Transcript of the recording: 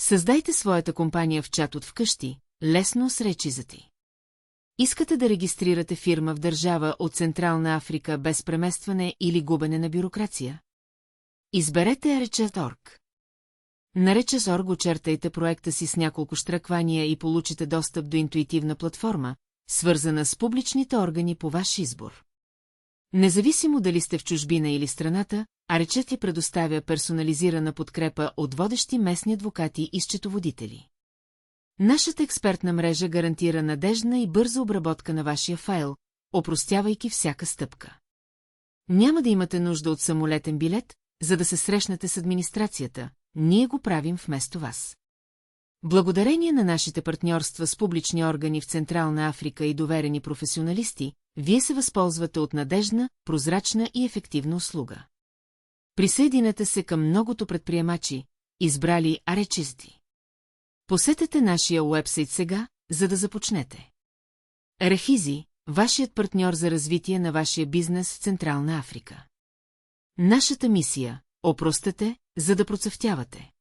Създайте своята компания в чат от вкъщи, лесно с речиза ти. Искате да регистрирате фирма в държава от Централна Африка без преместване или губене на бюрокрация? Изберете Arches.org. На Arches.org очертайте проекта си с няколко щраквания и получите достъп до интуитивна платформа, свързана с публичните органи по ваш избор. Независимо дали сте в чужбина или страната, Arches ти предоставя персонализирана подкрепа от водещи местни адвокати и счетоводители. Нашата експертна мрежа гарантира надеждна и бърза обработка на вашия файл, опростявайки всяка стъпка. Няма да имате нужда от самолетен билет, за да се срещнете с администрацията, ние го правим вместо вас. Благодарение на нашите партньорства с публични органи в Централна Африка и доверени професионалисти, вие се възползвате от надеждна, прозрачна и ефективна услуга. Присъединете се към многото предприемачи, избрали Arches. Посетете нашия уебсайт сега, за да започнете. Рехизи, вашият партньор за развитие на вашия бизнес в Централна Африка. Нашата мисия – опростете, за да процъфтявате.